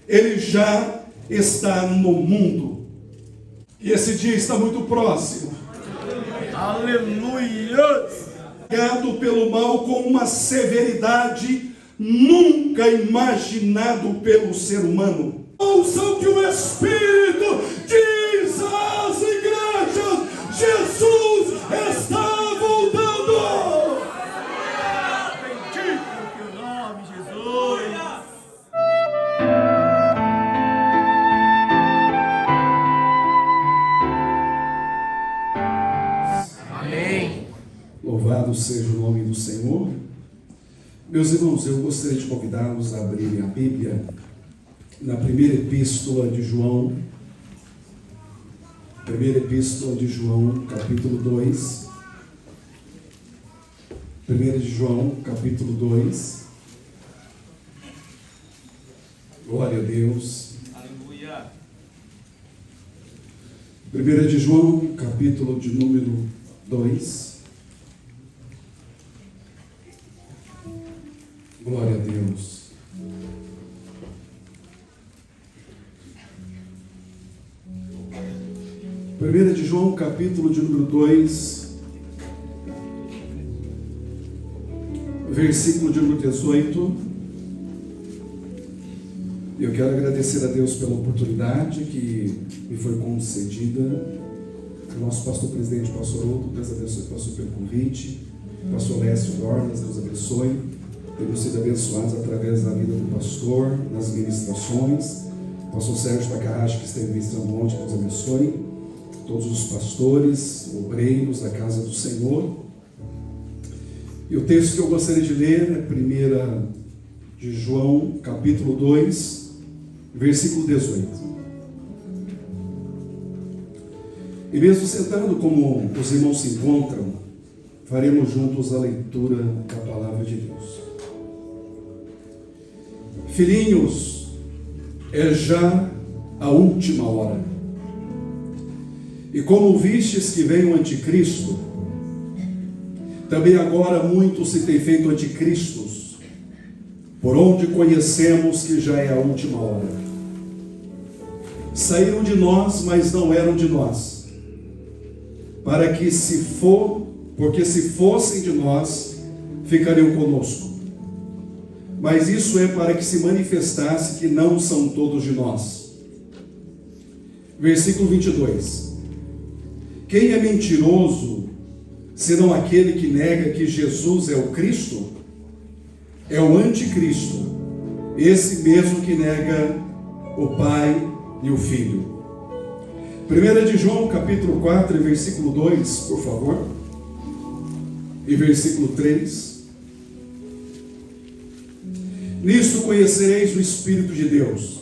ele já está no mundo. E esse dia está muito próximo. Aleluia! Pegado pelo mal com uma severidade nunca imaginado pelo ser humano. Ouçam que o Espírito diz às igrejas: Jesus está voltando. Bendito teu nome, Jesus! Amém. Louvado seja o nome do Senhor. Meus irmãos, eu gostaria de convidá-los a abrirem a Bíblia na primeira epístola de João. Primeira epístola de João, capítulo 2. 1 de João, capítulo 2. Glória a Deus. Aleluia. 1 de João, capítulo de número 2. Glória a Deus. Primeira de João, capítulo de número 2, versículo de número 18. Eu quero agradecer a Deus pela oportunidade que me foi concedida. O nosso pastor presidente, pastor Outro, Deus abençoe o pastor pelo convite. Pastor Lécio Dornas, Deus abençoe. Temos sido abençoados através da vida do pastor, nas ministrações. Pastor Sérgio Takahashi, que esteve ministrando ontem, Deus abençoe. Todos os pastores, obreiros da casa do Senhor. E o texto que eu gostaria de ler é 1 de João, capítulo 2, versículo 18. E mesmo sentado como os irmãos se encontram, faremos juntos a leitura da palavra de Deus. Filhinhos, é já a última hora. E como vistes que vem o anticristo, também agora muitos se têm feito anticristos, por onde conhecemos que já é a última hora. Saíram de nós, mas não eram de nós, porque se fossem de nós, ficariam conosco. Mas isso é para que se manifestasse que não são todos de nós. Versículo 22. Quem é mentiroso, senão aquele que nega que Jesus é o Cristo? É o anticristo, esse mesmo que nega o Pai e o Filho. 1 de João, capítulo 4, versículo 2, por favor. E versículo 3. Nisto conhecereis o Espírito de Deus.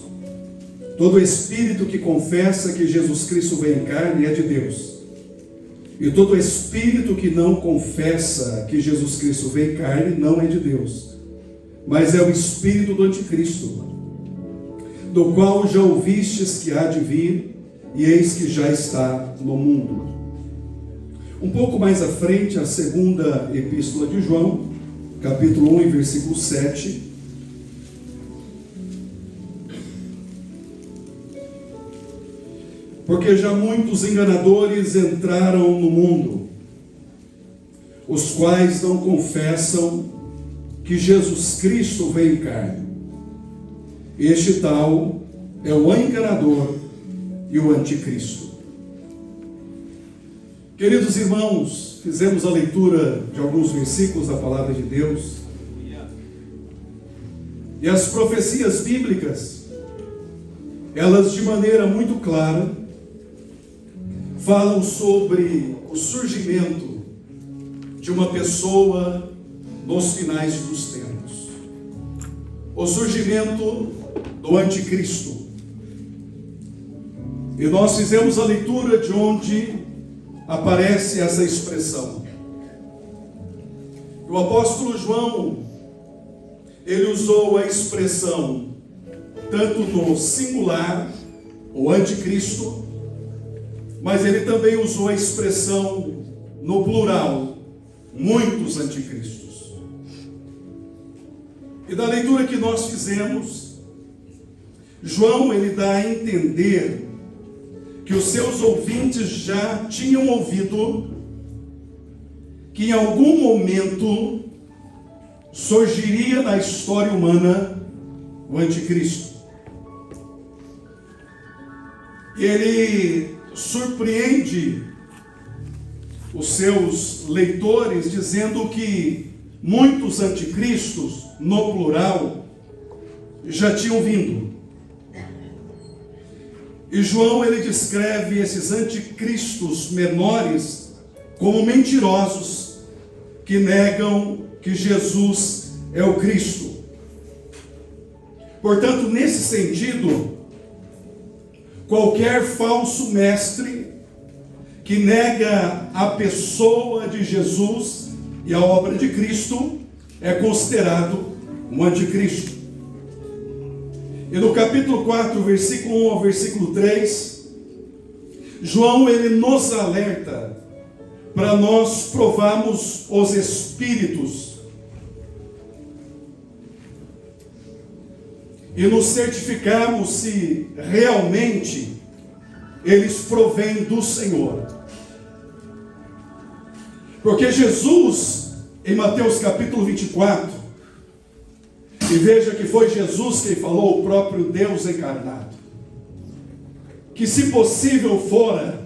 Todo espírito que confessa que Jesus Cristo veio em carne é de Deus. E todo espírito que não confessa que Jesus Cristo veio em carne não é de Deus, mas é o espírito do anticristo, do qual já ouvistes que há de vir, e eis que já está no mundo. Um pouco mais à frente, a segunda epístola de João, capítulo 1 e versículo 7. Porque já muitos enganadores entraram no mundo, os quais não confessam que Jesus Cristo veio em carne. Este tal é o enganador e o anticristo. Queridos irmãos, fizemos a leitura de alguns versículos da palavra de Deus. E as profecias bíblicas, elas de maneira muito clara, falam sobre o surgimento de uma pessoa nos finais dos tempos. O surgimento do anticristo. E nós fizemos a leitura de onde aparece essa expressão. O apóstolo João, ele usou a expressão tanto no singular, o anticristo, mas ele também usou a expressão no plural, muitos anticristos. E da leitura que nós fizemos, João ele dá a entender que os seus ouvintes já tinham ouvido que em algum momento surgiria na história humana o anticristo. Ele surpreende os seus leitores dizendo que muitos anticristos, no plural, já tinham vindo. E João ele descreve esses anticristos menores como mentirosos que negam que Jesus é o Cristo. Portanto, nesse sentido, qualquer falso mestre que nega a pessoa de Jesus e a obra de Cristo é considerado um anticristo. E no capítulo 4, versículo 1 ao versículo 3, João ele nos alerta para nós provarmos os espíritos e nos certificarmos se realmente eles provêm do Senhor. Porque Jesus, em Mateus capítulo 24, e veja que foi Jesus quem falou, o próprio Deus encarnado, que se possível fora,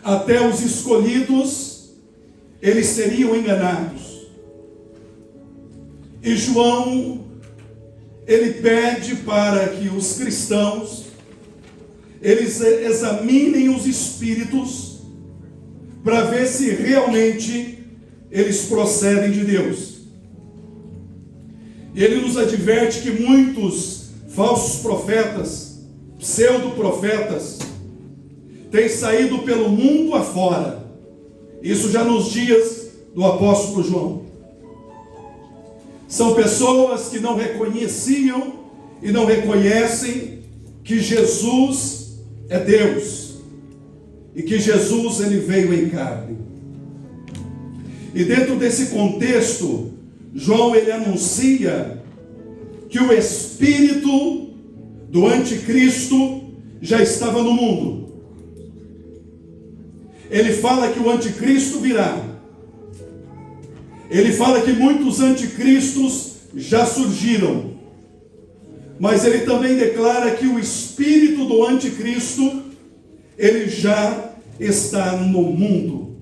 até os escolhidos, eles seriam enganados. E João, ele pede para que os cristãos, eles examinem os espíritos, para ver se realmente eles procedem de Deus. Ele nos adverte que muitos falsos profetas, pseudo-profetas, têm saído pelo mundo afora. Isso já nos dias do apóstolo João. São pessoas que não reconheciam e não reconhecem que Jesus é Deus e que Jesus ele veio em carne. E dentro desse contexto, João ele anuncia que o espírito do anticristo já estava no mundo. Ele fala que o anticristo virá. Ele fala que muitos anticristos já surgiram. Mas ele também declara que o espírito do anticristo, ele já está no mundo.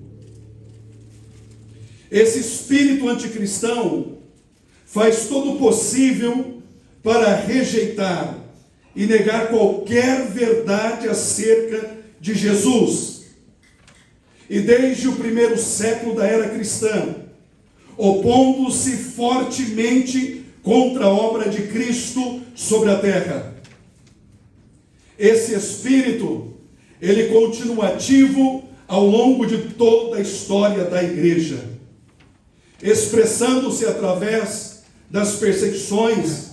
Esse espírito anticristão faz todo o possível para rejeitar e negar qualquer verdade acerca de Jesus. E desde o primeiro século da era cristã, opondo-se fortemente contra a obra de Cristo sobre a terra. Esse espírito, ele continua ativo ao longo de toda a história da igreja, expressando-se através das perseguições,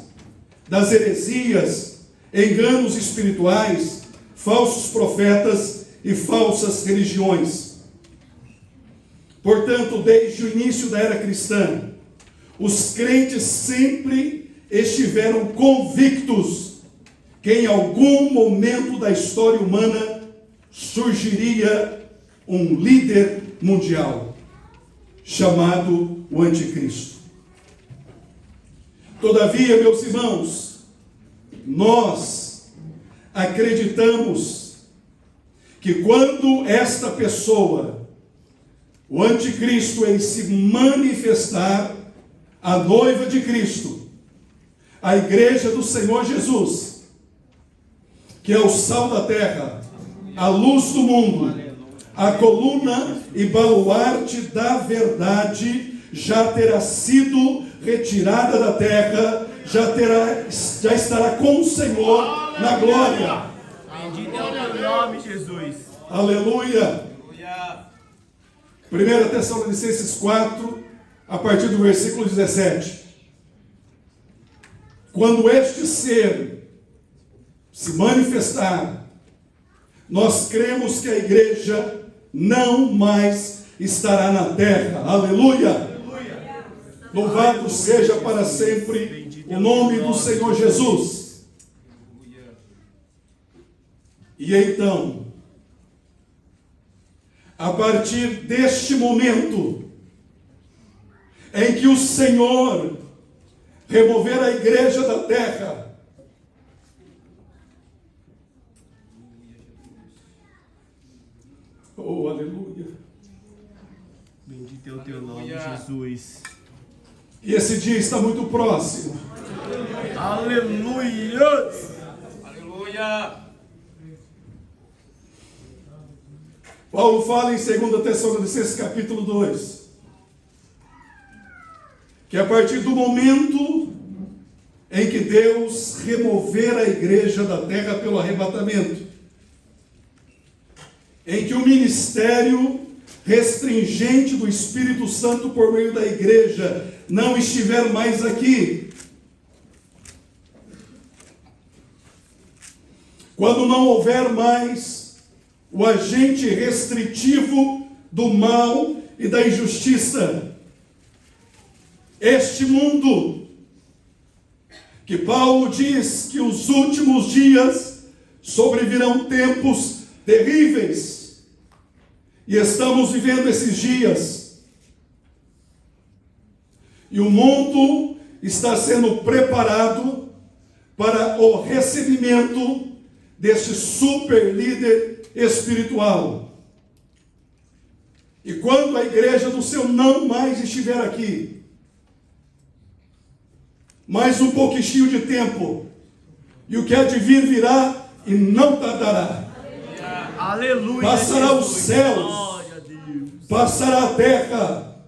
das heresias, enganos espirituais, falsos profetas e falsas religiões. Portanto, desde o início da era cristã, os crentes sempre estiveram convictos que em algum momento da história humana surgiria um líder mundial, chamado o anticristo. Todavia, meus irmãos, nós acreditamos que quando esta pessoa, o anticristo, ele se manifestar, a noiva de Cristo, a igreja do Senhor Jesus, que é o sal da terra, a luz do mundo, a coluna e baluarte da verdade, já terá sido retirada da terra, já estará com o Senhor na glória. Bendito é o teu nome, Jesus. Aleluia. 1 Tessalonicenses 4, a partir do versículo 17. Quando este ser se manifestar, nós cremos que a igreja não mais estará na terra. Aleluia. Louvado seja para sempre o nome do Senhor Jesus. E então, a partir deste momento, em que o Senhor remover a igreja da terra, oh, aleluia. Bendito é o teu nome, Jesus. E esse dia está muito próximo. Aleluia. Aleluia. Paulo fala em 2 Tessalonicenses capítulo 2, que a partir do momento em que Deus remover a igreja da terra pelo arrebatamento, em que o ministério restringente do Espírito Santo por meio da igreja não estiver mais aqui, quando não houver mais o agente restritivo do mal e da injustiça, este mundo, que Paulo diz que os últimos dias sobrevirão tempos terríveis, e estamos vivendo esses dias, e o mundo está sendo preparado para o recebimento deste super líder espiritual. E quando a igreja do Senhor não mais estiver aqui, mais um pouquinho de tempo, e o que há de vir virá e não tardará. Aleluia. Passará os céus, passará a terra,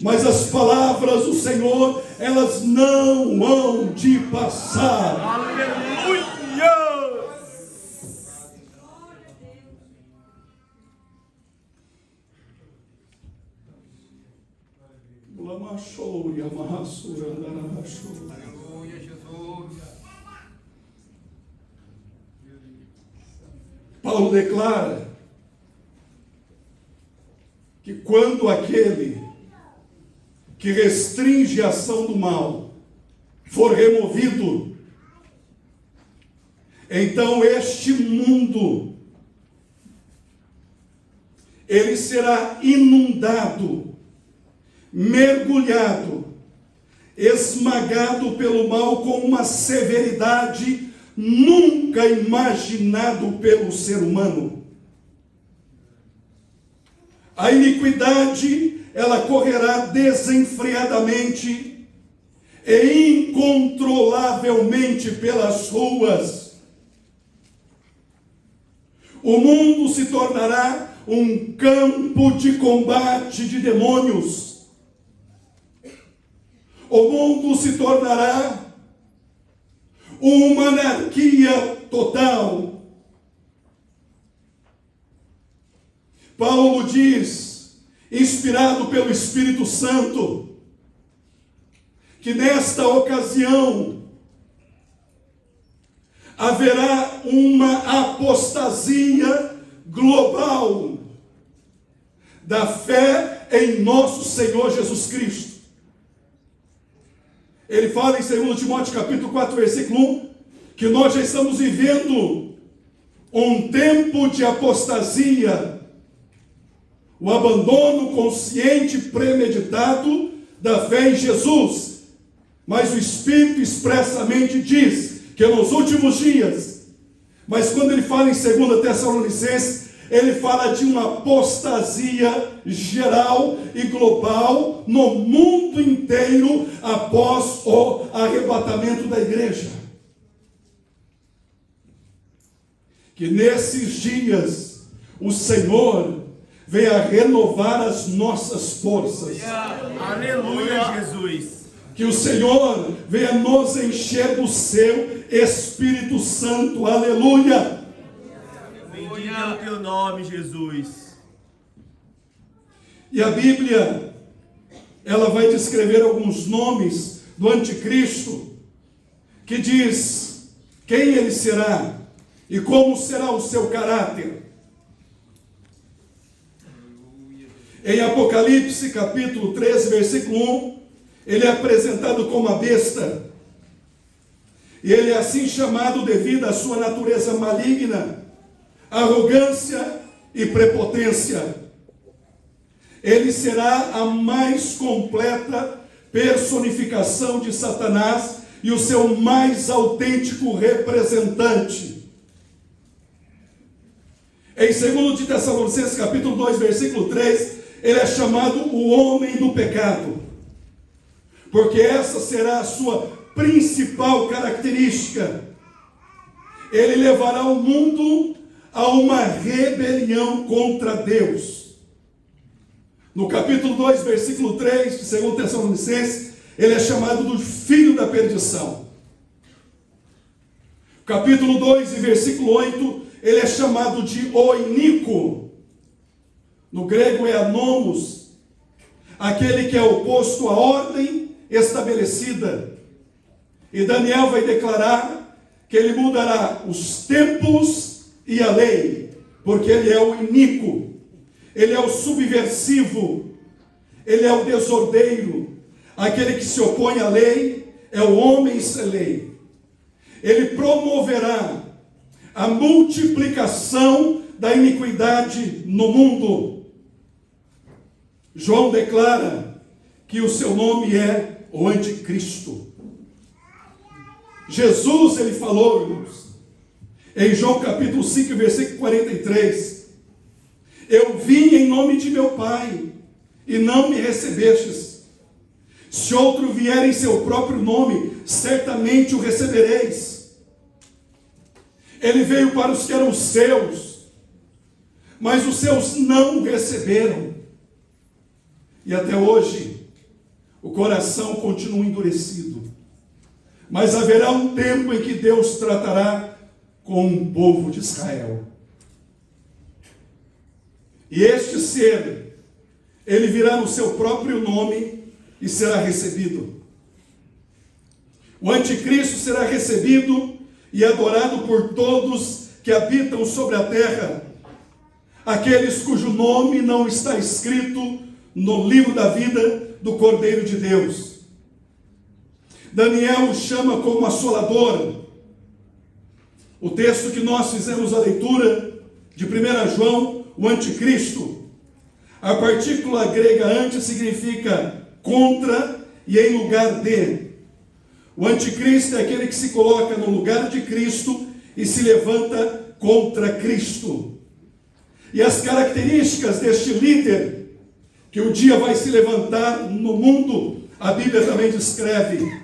mas as palavras do Senhor, elas não hão de passar. Aleluia. Aleluia, Jesus. Paulo declara que quando aquele que restringe a ação do mal for removido, então este mundo, ele será inundado, mergulhado, esmagado pelo mal com uma severidade nunca imaginado pelo ser humano. A iniquidade, ela correrá desenfreadamente e incontrolavelmente pelas ruas. O mundo se tornará um campo de combate de demônios. O mundo se tornará uma anarquia total. Paulo diz, inspirado pelo Espírito Santo, que nesta ocasião haverá uma apostasia global da fé em nosso Senhor Jesus Cristo. Ele fala em 2 Timóteo capítulo 4, versículo 1, que nós já estamos vivendo um tempo de apostasia, o abandono consciente e premeditado da fé em Jesus. Mas o Espírito expressamente diz que nos últimos dias, mas quando ele fala em 2 Tessalonicenses, ele fala de uma apostasia geral e global no mundo inteiro após o arrebatamento da igreja. Que nesses dias o Senhor venha renovar as nossas forças. Aleluia, Jesus. Que o Senhor venha nos encher do seu Espírito Santo. Aleluia. Bendito é o teu nome, Jesus. E a Bíblia, ela vai descrever alguns nomes do anticristo, que diz quem ele será e como será o seu caráter. Em Apocalipse capítulo 13, versículo 1, ele é apresentado como a besta, e ele é assim chamado devido à sua natureza maligna, arrogância e prepotência. Ele será a mais completa personificação de Satanás e o seu mais autêntico representante. Em 2 de Tessalonicenses capítulo 2, versículo 3, ele é chamado o homem do pecado, porque essa será a sua principal característica. Ele levará o mundo a uma rebelião contra Deus. No capítulo 2, versículo 3 de 2 Tessalonicenses, ele é chamado do filho da perdição. Capítulo 2 e versículo 8, ele é chamado de o iníquo. No grego é anomos, aquele que é oposto à ordem estabelecida. E Daniel vai declarar que ele mudará os tempos e a lei, porque ele é o iníquo, ele é o subversivo, ele é o desordeiro, aquele que se opõe à lei, é o homem sem lei. Ele promoverá a multiplicação da iniquidade no mundo. João declara que o seu nome é o Anticristo. Jesus, ele falou, irmãos, em João capítulo 5, versículo 43, eu vim em nome de meu Pai, e não me recebestes. Se outro vier em seu próprio nome, certamente o recebereis. Ele veio para os que eram seus, mas os seus não o receberam. E até hoje, o coração continua endurecido. Mas haverá um tempo em que Deus tratará com o povo de Israel. E este ser, ele virá no seu próprio nome e será recebido. O anticristo será recebido e adorado por todos que habitam sobre a terra, aqueles cujo nome não está escrito no livro da vida do Cordeiro de Deus. Daniel o chama como assolador. O texto que nós fizemos a leitura de 1 João, o anticristo, a partícula grega antes significa contra e em lugar de. O anticristo é aquele que se coloca no lugar de Cristo e se levanta contra Cristo. E as características deste líder, que um dia vai se levantar no mundo, a Bíblia também descreve.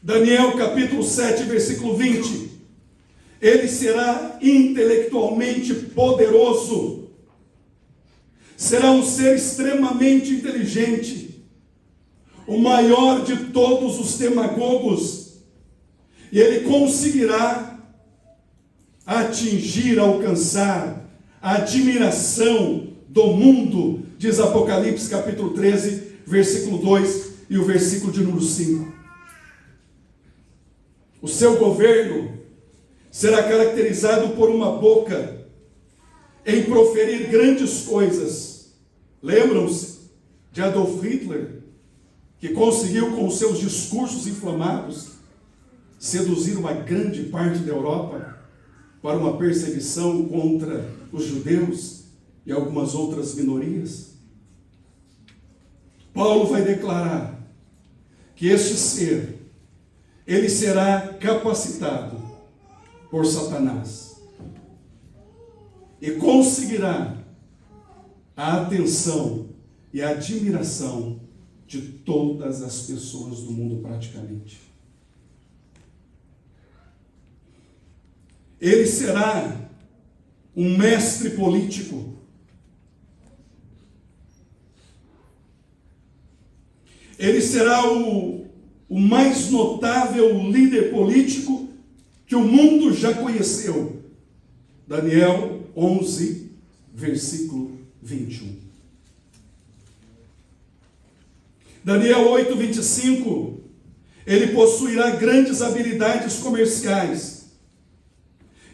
Daniel capítulo 7, versículo 20. Ele será intelectualmente poderoso. Será um ser extremamente inteligente, o maior de todos os demagogos. E ele conseguirá atingir, alcançar a admiração do mundo, diz Apocalipse capítulo 13, versículo 2 e o versículo de número 5. O seu governo será caracterizado por uma boca em proferir grandes coisas. Lembram-se de Adolf Hitler, que conseguiu com seus discursos inflamados seduzir uma grande parte da Europa para uma perseguição contra os judeus e algumas outras minorias? Paulo vai declarar que este ser, ele será capacitado por Satanás e conseguirá a atenção e a admiração de todas as pessoas do mundo praticamente. Ele será um mestre político. Ele será o mais notável líder político que o mundo já conheceu. Daniel 11, versículo 21. Daniel 8, 25. Ele possuirá grandes habilidades comerciais.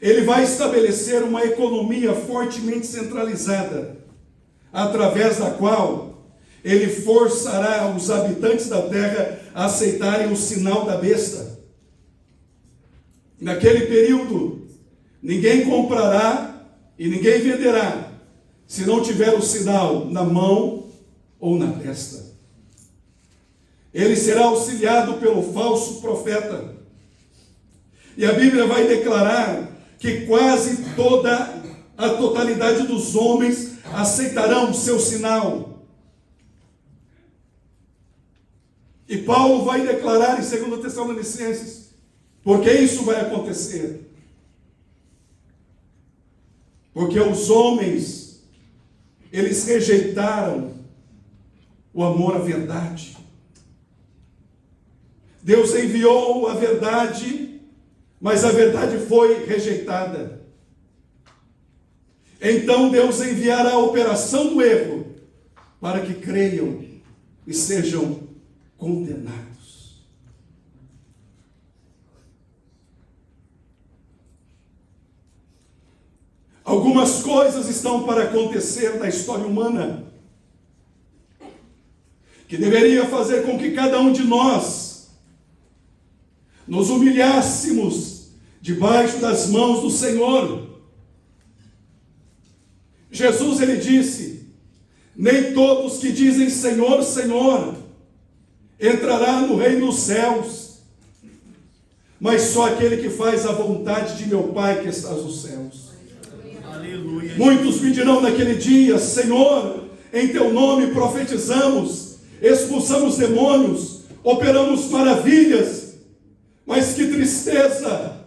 Ele vai estabelecer uma economia fortemente centralizada, através da qual ele forçará os habitantes da terra a aceitarem o sinal da besta. Naquele período, Ninguém comprará e ninguém venderá, se não tiver o sinal na mão ou na testa. Ele será auxiliado pelo falso profeta. E a Bíblia vai declarar que quase toda a totalidade dos homens aceitarão o seu sinal. E Paulo vai declarar em 2 Tessalonicenses, porque isso vai acontecer. Porque os homens, eles rejeitaram o amor à verdade. Deus enviou a verdade, mas a verdade foi rejeitada. Então Deus enviará a operação do erro para que creiam e sejam condenados. Algumas coisas estão para acontecer na história humana que deveria fazer com que cada um de nós nos humilhássemos debaixo das mãos do Senhor. Jesus, ele disse: nem todos que dizem Senhor, Senhor, entrará no reino dos céus, mas só aquele que faz a vontade de meu Pai que está nos céus. Aleluia. Muitos me dirão naquele dia: Senhor, em teu nome profetizamos, expulsamos demônios, operamos maravilhas. Mas que tristeza!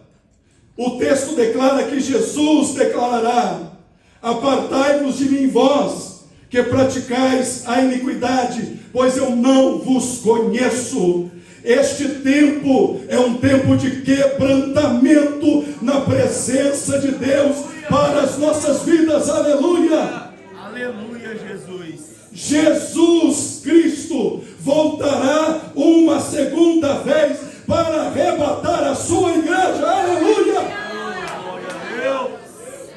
O texto declara que Jesus declarará: apartai-vos de mim, vós, que praticais a iniquidade, pois eu não vos conheço. Este tempo é um tempo de quebrantamento na presença de Deus para as nossas vidas. Aleluia! Aleluia, Jesus. Jesus Cristo voltará uma segunda vez para arrebatar a sua igreja. Aleluia! Glória a Deus.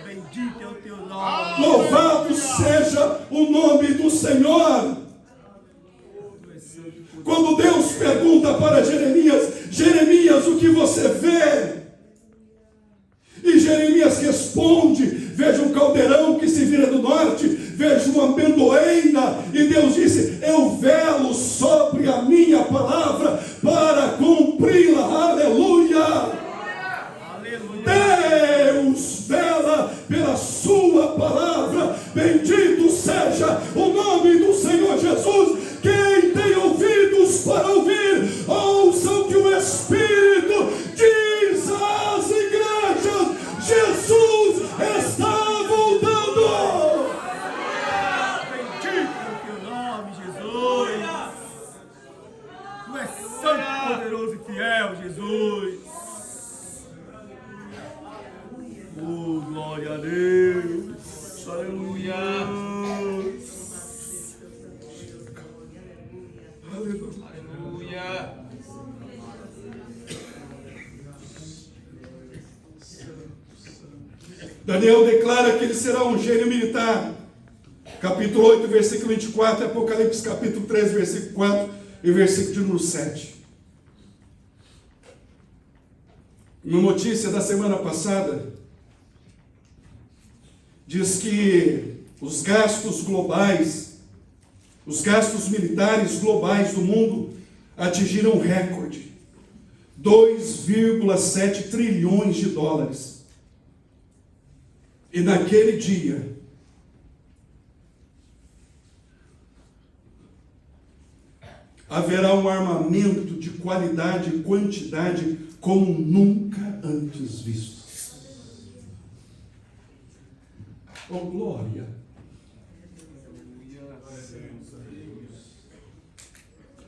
Bendito é o teu nome. Louvado seja o nome do Senhor. Quando Deus pergunta para Jeremias: Jeremias, o que você vê? E Jeremias responde: vejo um caldeirão que se vira do norte, vejo uma amendoeira. E Deus disse: eu velo sobre a minha palavra para cumpri-la. Aleluia! Deus vela pela sua palavra. Bendito seja o nome do Senhor Jesus. Quem tem ouvidos para ouvir, ouçam o que o Espírito diz às igrejas. Jesus está voltando. Bendito é o teu nome, Jesus. Tu és santo, poderoso e fiel, Jesus. Oh, glória a Deus. Aleluia. Aleluia. Daniel declara que ele será um gênio militar. Capítulo 8, versículo 24, Apocalipse capítulo 3, versículo 4 e versículo de número 7. Uma notícia da semana passada diz que os gastos globais, os gastos militares globais do mundo atingiram um recorde: 2,7 trilhões de dólares. E naquele dia, haverá um armamento de qualidade e quantidade como nunca antes visto. Oh, glória!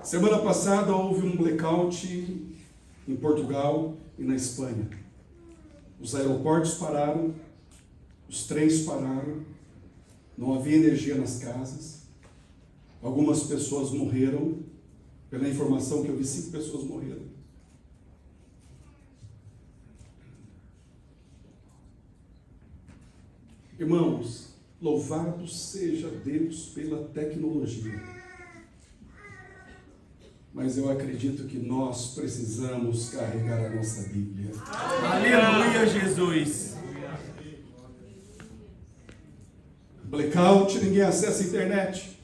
Semana passada houve um blackout em Portugal e na Espanha. Os aeroportos pararam, os trens pararam, não havia energia nas casas, algumas pessoas morreram. Pela informação que eu vi, 5 pessoas morreram. Irmãos, louvado seja Deus pela tecnologia. Mas eu acredito que nós precisamos carregar a nossa Bíblia. Aleluia, Jesus. Blackout, ninguém acessa a internet.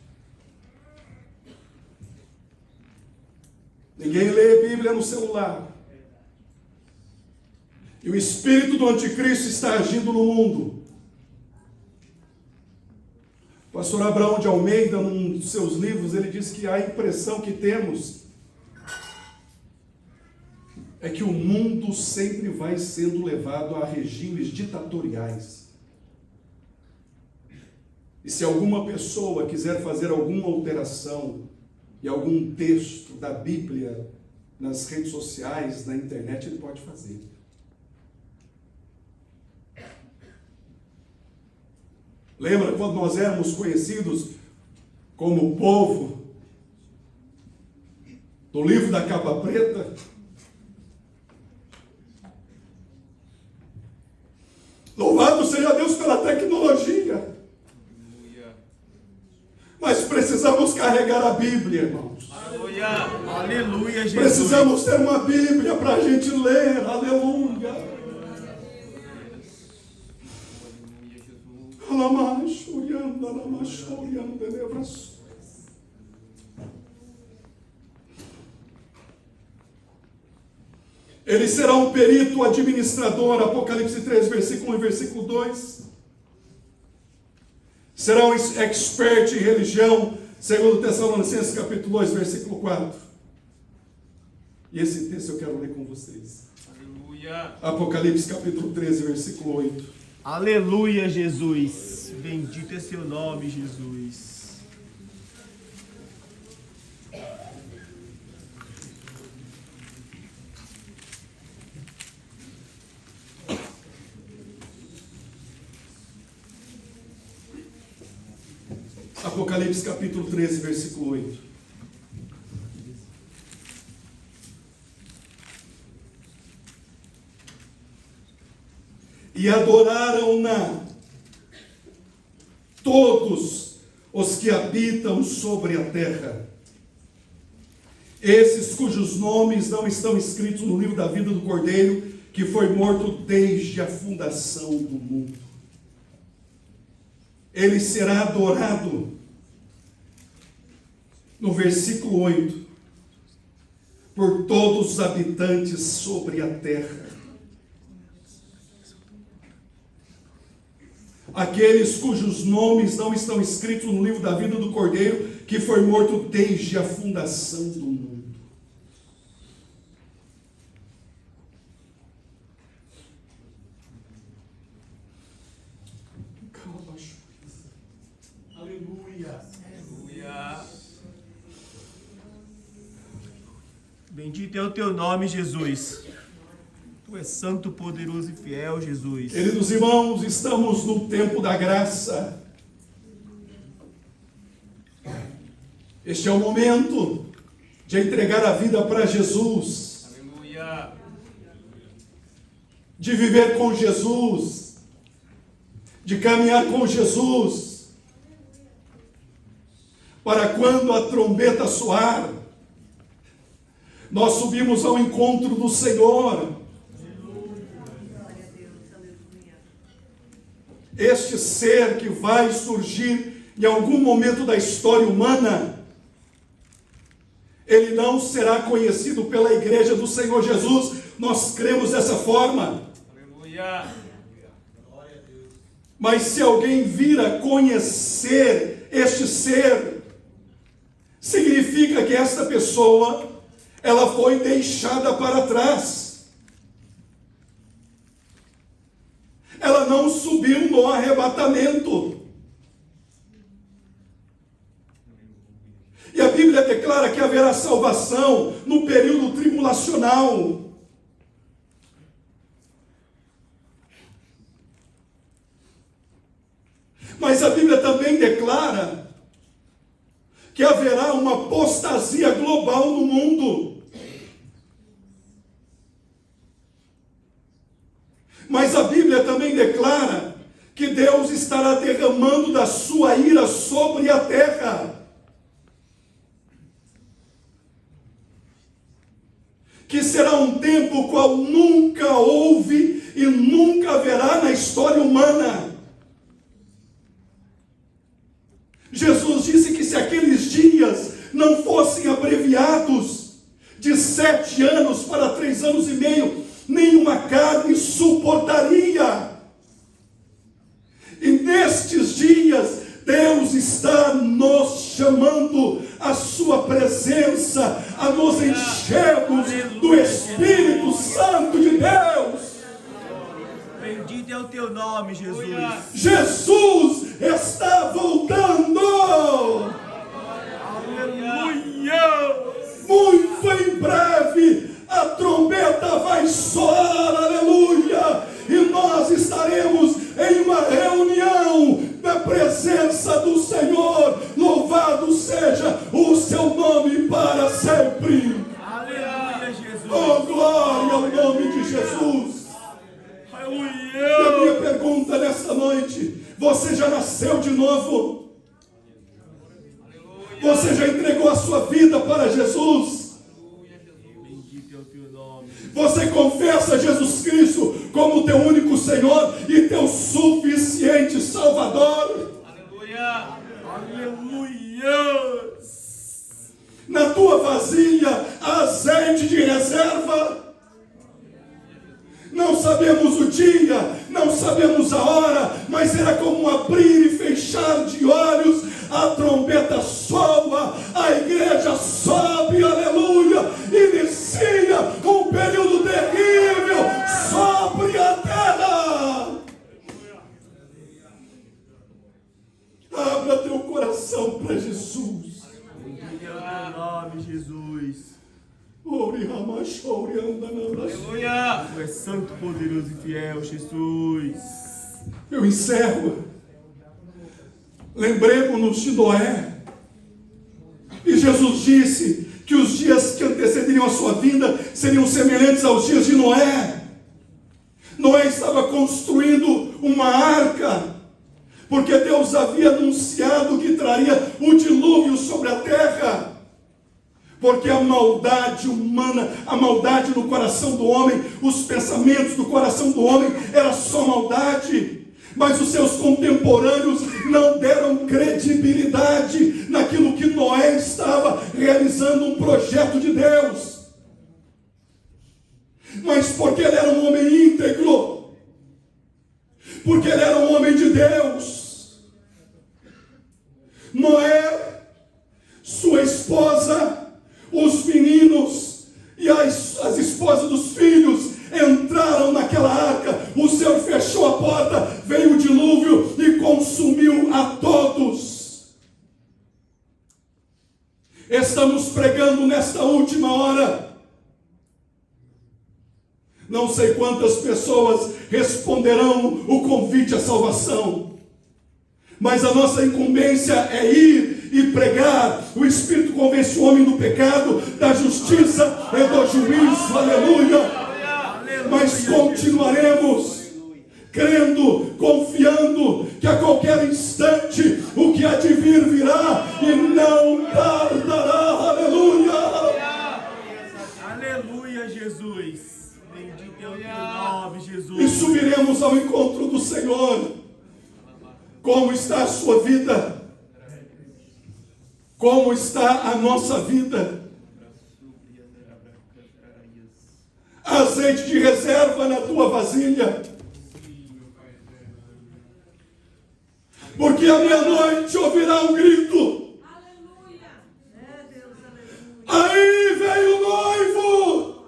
Ninguém lê a Bíblia no celular. E o espírito do anticristo está agindo no mundo. O pastor Abraão de Almeida, num dos seus livros, ele diz que a impressão que temos é que o mundo sempre vai sendo levado a regimes ditatoriais. E se alguma pessoa quiser fazer alguma alteração em algum texto da Bíblia nas redes sociais, na internet, ele pode fazer. Lembra quando nós éramos conhecidos como o povo do livro da capa preta? Louvado seja Deus pela tecnologia. Mas precisamos carregar a Bíblia, irmãos. Aleluia. Aleluia, Jesus. Precisamos ter uma Bíblia para a gente ler. Aleluia. Ele será um perito administrador, Apocalipse 3, versículo 1 e versículo 2. Será um expert em religião, segundo Tessalonicenses capítulo 2, versículo 4. E esse texto eu quero ler com vocês. Aleluia. Apocalipse capítulo 13, versículo 8. Aleluia, Jesus. Bendito é seu nome, Jesus. Apocalipse capítulo 13, versículo 8. E adoraram-na todos os que habitam sobre a terra, esses cujos nomes não estão escritos no livro da vida do Cordeiro, que foi morto desde a fundação do mundo. Ele será adorado, no versículo 8, por todos os habitantes sobre a terra. Aqueles cujos nomes não estão escritos no livro da vida do Cordeiro, que foi morto desde a fundação do mundo. Aleluia. Aleluia. Bendito é o teu nome, Jesus. Tu és santo, poderoso e fiel, Jesus. Queridos irmãos, estamos no tempo da graça. Este é o momento de entregar a vida para Jesus, Aleluia. de viver com Jesus, de caminhar com Jesus, para quando a trombeta soar, nós subimos ao encontro do Senhor. Este ser que vai surgir em algum momento da história humana, ele não será conhecido pela igreja do Senhor Jesus. Nós cremos dessa forma. Aleluia. Mas se alguém vir a conhecer este ser, significa que esta pessoa, ela foi deixada para trás. Ela não subiu no arrebatamento. E a Bíblia declara que haverá salvação no período tribulacional. Mas a Bíblia também declara que haverá uma apostasia global no mundo. Mas a Bíblia também declara que Deus estará derramando da sua ira sobre a terra. Que será um tempo qual nunca houve e nunca haverá na história humana. suportaria. E nestes dias, Deus está nos chamando à sua presença, a nos enchermos do Espírito Santo de Deus. Bendito é o teu nome, Jesus. Jesus está voltando. Aleluia. Muito em breve a trombeta vai soar, aleluia, e nós estaremos em uma reunião na presença do Senhor. Louvado seja o seu nome para sempre. Aleluia, Jesus. Oh, glória ao nome de Jesus. E a Aleluia. minha pergunta nesta noite: você já nasceu de novo? Você já entregou a sua vida para Jesus? Bendito é o teu nome. Você confessa Jesus Cristo como teu único Senhor e teu suficiente Salvador? Aleluia. Aleluia. Na tua vasilha há azeite de reserva? Não sabemos o dia, não sabemos a hora, mas será como um abrir e fechar de olhos. A trombeta soa, a igreja sobe, aleluia, inicia um período terrível sobre a terra. Abra teu coração para Jesus. Bendito é o teu nome, Jesus. Aleluia. Tu és santo, poderoso e fiel, Jesus. Eu encerro. Lembremos-nos de Noé. E Jesus disse que os dias que antecederiam a sua vinda seriam semelhantes aos dias de Noé. Noé estava construindo uma arca, porque Deus havia anunciado que traria o dilúvio sobre a terra. Porque a maldade humana, a maldade no coração do homem, os pensamentos do coração do homem era só maldade. Mas os seus contemporâneos não deram credibilidade naquilo que Noé estava realizando, um projeto de Deus. Mas porque ele era um homem íntegro, porque ele era um homem de Deus, Noé, sua esposa, os meninos e as esposas dos filhos entraram naquela arca. O Senhor fechou a porta, veio o dilúvio e consumiu a todos. Estamos pregando nesta última hora. Não sei quantas pessoas responderão o convite à salvação, mas a nossa incumbência é ir e pregar. O Espírito convence o homem do pecado, da justiça e do juízo, aleluia. Mas continuaremos crendo, confiando que a qualquer instante o que há de vir virá e não tardará, aleluia. Aleluia, Jesus. Bendito é o teu nome, Jesus. E subiremos ao encontro do Senhor. Como está a sua vida? Como está a nossa vida? Azeite de reserva na tua vasilha. Porque à meia-noite ouvirá um grito. Aí veio o noivo.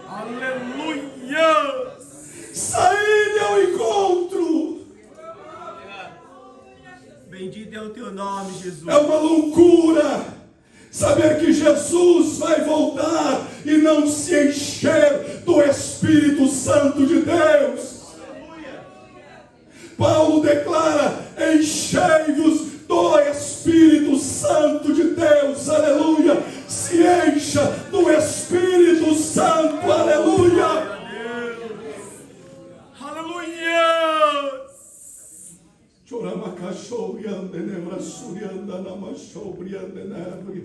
Aleluia. Saí-lhe ao encontro. Bendito é o teu nome, Jesus. É uma loucura saber que Jesus vai voltar e não se encher do Espírito Santo de Deus. Paulo declara: enchei-vos do Espírito Santo de Deus, aleluia. Se encha do Espírito Santo, aleluia. Aleluia.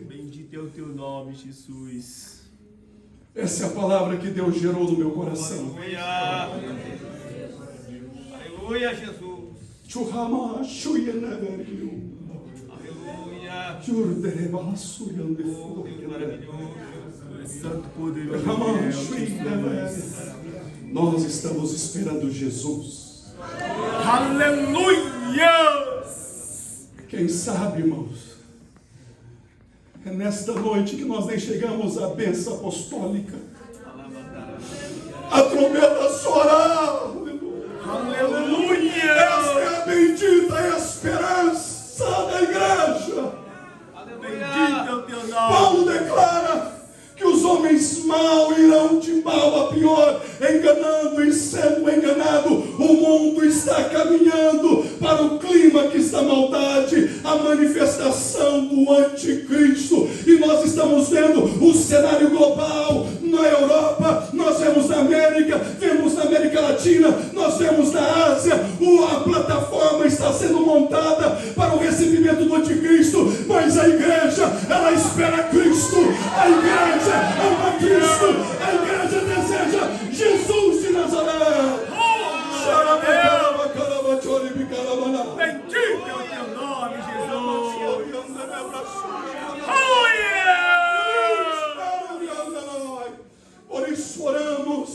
Bendito é o teu nome, Jesus. Essa é a palavra que Deus gerou no meu coração. Aleluia. Aleluia, Jesus. Aleluia. Oh, Deus maravilhoso. Tu és santo, poderoso e fiel. Nós estamos esperando Jesus. Aleluia! Quem sabe, irmãos, é nesta noite que nós nem chegamos à bênção apostólica. A trombeta soará. Aleluia! Esta é a bendita esperança da igreja. Bendito é o teu nome. Paulo declara que os homens mal irão de mal a pior, enganando e sendo enganado. O mundo está caminhando para o clímax da maldade, a manifestação do anticristo. E nós estamos vendo o cenário global na Europa, nós vemos na América, vemos na América Latina, nós vemos na Ásia. A plataforma está sendo montada para o recebimento do anticristo, mas a igreja, ela espera Cristo. A igreja ama Cristo, a igreja deseja Jesus de Nazaré. Bendito é o teu nome, Jesus. Por isso oramos,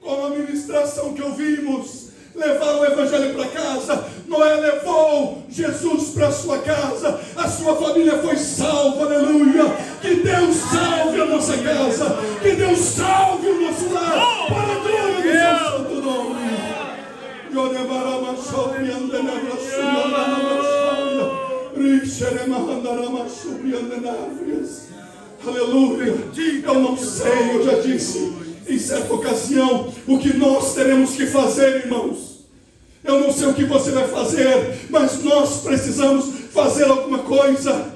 com a ministração que ouvimos, levar o evangelho para casa. Noé levou Jesus para sua casa, a sua família foi salva, aleluia. Que Deus salve a nossa casa, que Deus salve o nosso lar, para a glória do seu santo nome. Aleluia. Eu não sei, eu já disse em certa ocasião o que nós teremos que fazer, irmãos. Eu não sei o que você vai fazer, mas nós precisamos fazer alguma coisa.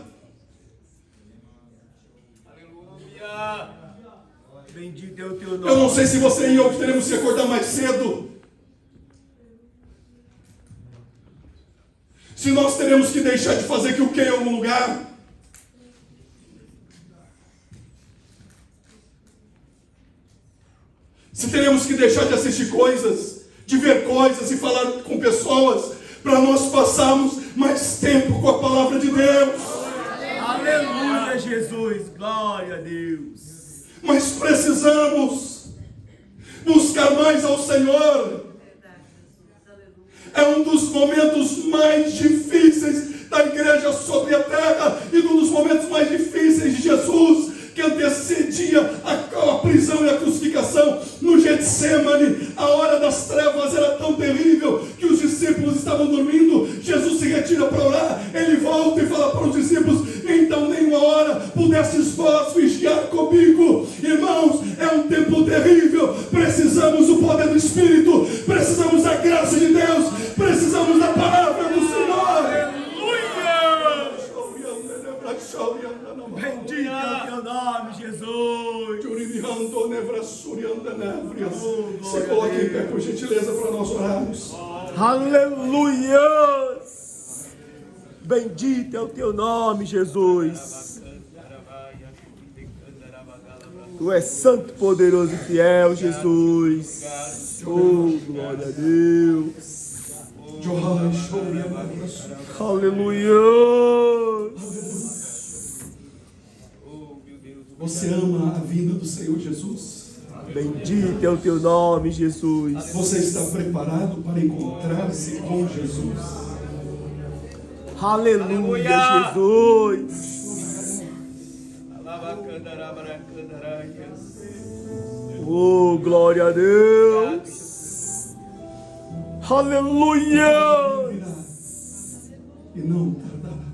Aleluia. Bendito é o teu nome. Eu não sei se você e eu teremos que acordar mais cedo. Se nós teremos que deixar de fazer que o que em algum lugar. Se teremos que deixar de assistir coisas, de ver coisas e falar com pessoas, para nós passarmos mais tempo com a palavra de Deus. Aleluia, Jesus. Glória a Deus. Mas precisamos buscar mais ao Senhor. É um dos momentos mais difíceis da igreja sobre a terra e um dos momentos mais difíceis de Jesus, que antecedia a prisão e a crucificação no Getsemane. A hora das trevas era tão terrível que os discípulos estavam dormindo. Jesus se retira para orar, ele volta e fala para os discípulos: então nenhuma hora pudesses vós vigiar comigo. Irmãos, é um tempo terrível. Precisamos do poder do Espírito, precisamos da graça de Deus, precisamos da palavra do Senhor. Bendito é o teu nome, Jesus. Se coloque em pé, por gentileza, para nós orarmos. Aleluia. Bendito é o teu nome, Jesus. Tu és santo, poderoso e fiel, Jesus. Oh, glória a Deus. Aleluia. Você ama a vinda do Senhor Jesus? Bendito é o teu nome, Jesus. Você está preparado para encontrar-se com Jesus? Aleluia, Jesus. Oh, glória a Deus. Aleluia. E não tardará.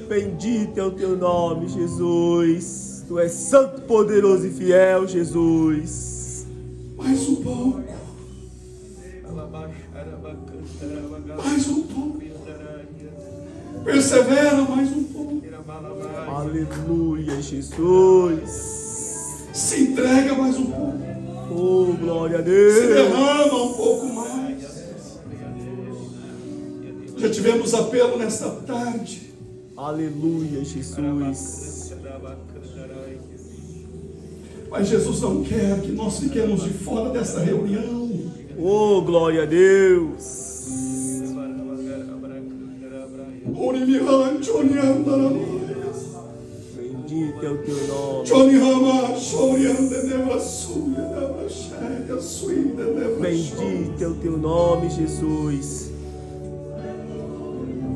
Bendito é o teu nome, Jesus. Tu és santo, poderoso e fiel, Jesus. Mais um pouco. Mais um pouco. Persevera mais um pouco. Aleluia, Jesus. Se entrega mais um pouco. Oh, glória a Se Deus. derrama um pouco mais. Já tivemos apelo nesta tarde. Aleluia, Jesus. Mas Jesus não quer que nós fiquemos de fora dessa reunião. Oh, glória a Deus. Bendito é o teu nome. Johnny Rama, Shorianda, Deva Suya, Deva Shaya, Suida, Deva Bendito é o teu nome, Jesus.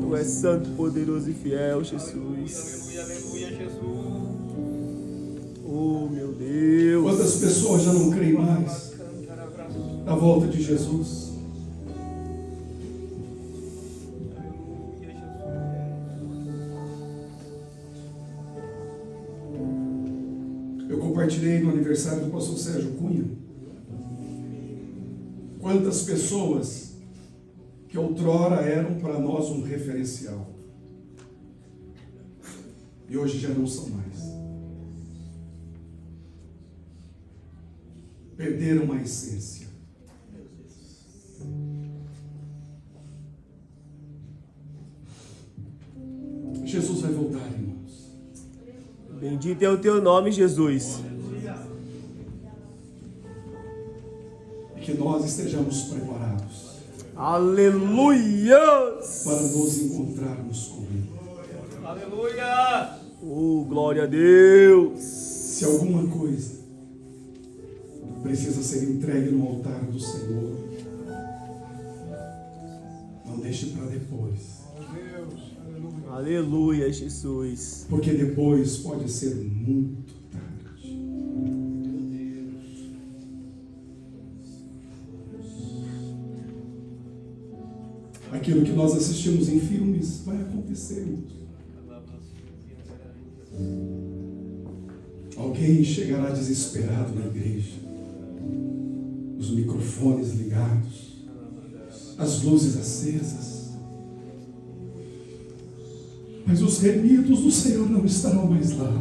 Tu és santo, poderoso e fiel, Jesus. Aleluia, Jesus. Oh, meu Deus. Quantas pessoas já não creem mais na volta de Jesus? Eu compartilhei no aniversário do pastor Sérgio Cunha quantas pessoas que outrora eram para nós um referencial e hoje já não são mais. Perderam a essência. Jesus vai voltar, irmãos. Bendito é o teu nome, Jesus. E que nós estejamos preparados Aleluia. para nos encontrarmos com Ele. Aleluia. Oh, glória a Deus. Se alguma coisa precisa ser entregue no altar do Senhor, não deixe para depois. Aleluia, Jesus. Porque depois pode ser muito tarde. Aquilo que nós assistimos em filmes vai acontecer. Alguém chegará desesperado na igreja, os microfones ligados, as luzes acesas, mas os remidos do Senhor não estarão mais lá.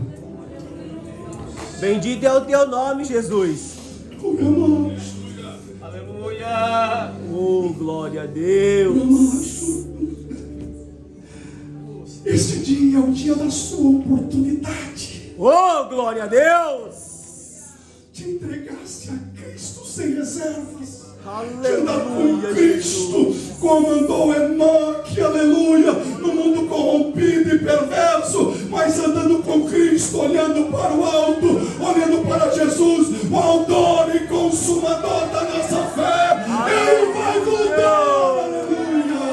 Bendito é o teu nome, Jesus. Oh, meu macho, Aleluia. Oh, glória a meu Deus. macho. Este dia é o dia da sua oportunidade. Oh, glória a Deus. Te entregaste a Cristo sem reservas. De andar com Aleluia, Cristo, Jesus. como andou Enoque, aleluia, no mundo corrompido e perverso, mas andando com Cristo, olhando para o alto, olhando para Jesus, o autor e consumador da nossa fé. Ele vai voltar, aleluia.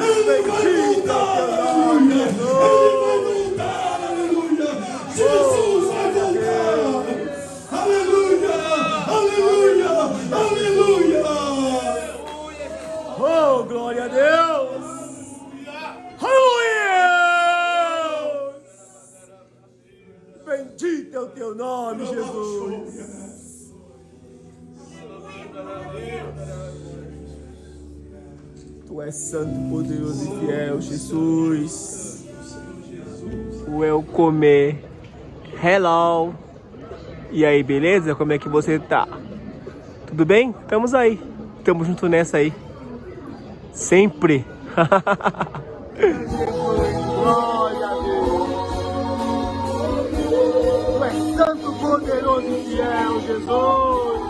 Ele vai voltar, aleluia. Ele vai voltar, aleluia. Jesus vai voltar. Aleluia, aleluia, aleluia. Oh, glória a Deus. Aleluia. Bendito é o teu nome, Jesus. Tu és santo, poderoso e fiel, Jesus. O eu comer. Hello. E aí, beleza? Como é que você tá? Tudo bem? Estamos aí. Estamos junto nessa aí. Sempre. Glória a Deus. Tu és santo, poderoso e fiel, Jesus.